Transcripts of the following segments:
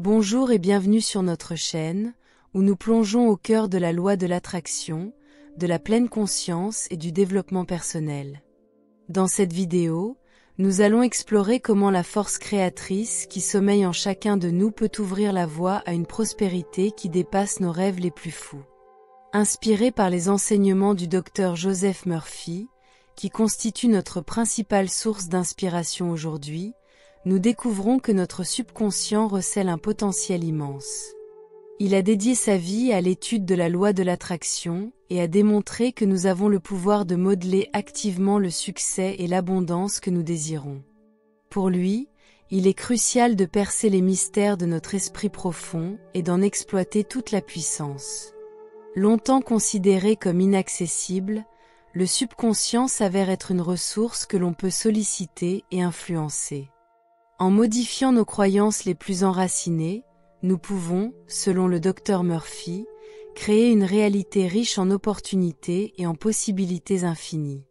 Bonjour et bienvenue sur notre chaîne, où nous plongeons au cœur de la loi de l'attraction, de la pleine conscience et du développement personnel. Dans cette vidéo, nous allons explorer comment la force créatrice qui sommeille en chacun de nous peut ouvrir la voie à une prospérité qui dépasse nos rêves les plus fous. Inspiré par les enseignements du Dr Joseph Murphy, qui constitue notre principale source d'inspiration aujourd'hui, nous découvrons que notre subconscient recèle un potentiel immense. Il a dédié sa vie à l'étude de la loi de l'attraction et a démontré que nous avons le pouvoir de modeler activement le succès et l'abondance que nous désirons. Pour lui, il est crucial de percer les mystères de notre esprit profond et d'en exploiter toute la puissance. Longtemps considéré comme inaccessible, le subconscient s'avère être une ressource que l'on peut solliciter et influencer. En modifiant nos croyances les plus enracinées, nous pouvons, selon le Dr Murphy, créer une réalité riche en opportunités et en possibilités infinies.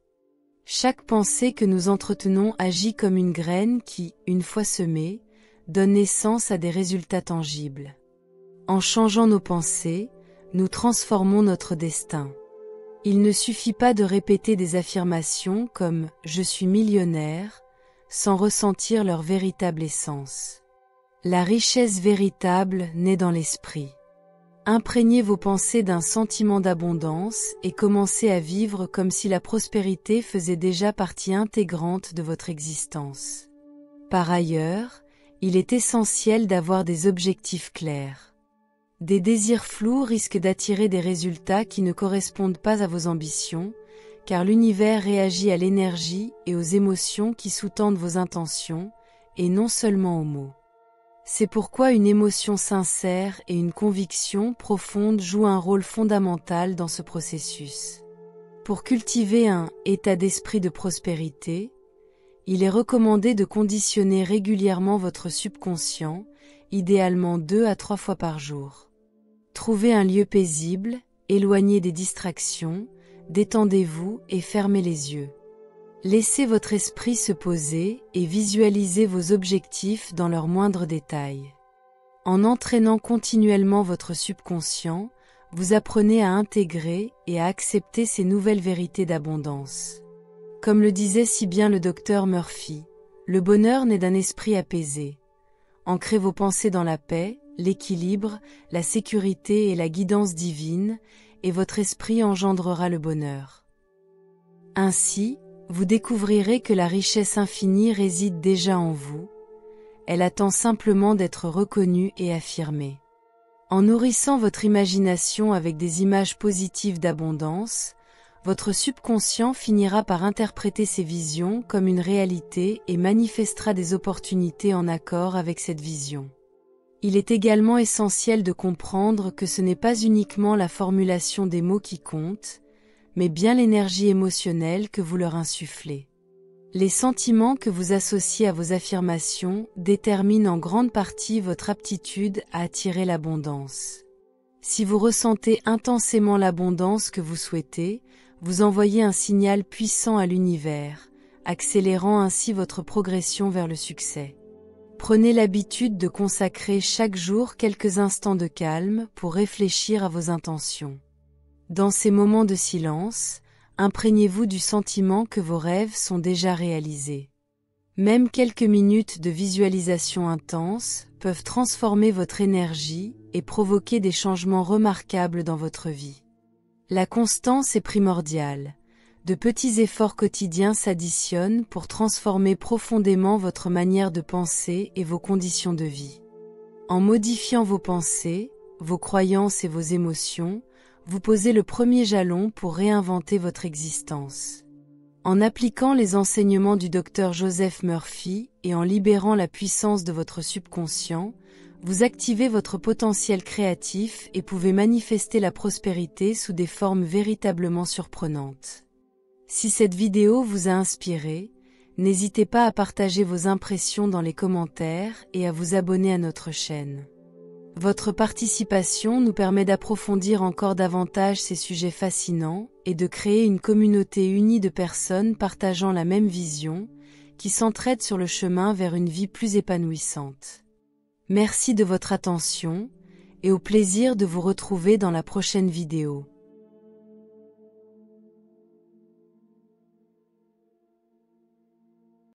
Chaque pensée que nous entretenons agit comme une graine qui, une fois semée, donne naissance à des résultats tangibles. En changeant nos pensées, nous transformons notre destin. Il ne suffit pas de répéter des affirmations comme « je suis millionnaire », sans ressentir leur véritable essence. La richesse véritable naît dans l'esprit. Imprégnez vos pensées d'un sentiment d'abondance et commencez à vivre comme si la prospérité faisait déjà partie intégrante de votre existence. Par ailleurs, il est essentiel d'avoir des objectifs clairs. Des désirs flous risquent d'attirer des résultats qui ne correspondent pas à vos ambitions, car l'univers réagit à l'énergie et aux émotions qui sous-tendent vos intentions, et non seulement aux mots. C'est pourquoi une émotion sincère et une conviction profonde jouent un rôle fondamental dans ce processus. Pour cultiver un état d'esprit de prospérité, il est recommandé de conditionner régulièrement votre subconscient, idéalement 2 à 3 fois par jour. Trouvez un lieu paisible, éloigné des distractions, détendez-vous et fermez les yeux. Laissez votre esprit se poser et visualisez vos objectifs dans leurs moindres détails. En entraînant continuellement votre subconscient, vous apprenez à intégrer et à accepter ces nouvelles vérités d'abondance. Comme le disait si bien le Dr Murphy, le bonheur naît d'un esprit apaisé. Ancrez vos pensées dans la paix, l'équilibre, la sécurité et la guidance divine, et votre esprit engendrera le bonheur. Ainsi, vous découvrirez que la richesse infinie réside déjà en vous, elle attend simplement d'être reconnue et affirmée. En nourrissant votre imagination avec des images positives d'abondance, votre subconscient finira par interpréter ces visions comme une réalité et manifestera des opportunités en accord avec cette vision. Il est également essentiel de comprendre que ce n'est pas uniquement la formulation des mots qui compte, mais bien l'énergie émotionnelle que vous leur insufflez. Les sentiments que vous associez à vos affirmations déterminent en grande partie votre aptitude à attirer l'abondance. Si vous ressentez intensément l'abondance que vous souhaitez, vous envoyez un signal puissant à l'univers, accélérant ainsi votre progression vers le succès. Prenez l'habitude de consacrer chaque jour quelques instants de calme pour réfléchir à vos intentions. Dans ces moments de silence, imprégnez-vous du sentiment que vos rêves sont déjà réalisés. Même quelques minutes de visualisation intense peuvent transformer votre énergie et provoquer des changements remarquables dans votre vie. La constance est primordiale. De petits efforts quotidiens s'additionnent pour transformer profondément votre manière de penser et vos conditions de vie. En modifiant vos pensées, vos croyances et vos émotions, vous posez le premier jalon pour réinventer votre existence. En appliquant les enseignements du Dr Joseph Murphy et en libérant la puissance de votre subconscient, vous activez votre potentiel créatif et pouvez manifester la prospérité sous des formes véritablement surprenantes. Si cette vidéo vous a inspiré, n'hésitez pas à partager vos impressions dans les commentaires et à vous abonner à notre chaîne. Votre participation nous permet d'approfondir encore davantage ces sujets fascinants et de créer une communauté unie de personnes partageant la même vision, qui s'entraident sur le chemin vers une vie plus épanouissante. Merci de votre attention et au plaisir de vous retrouver dans la prochaine vidéo.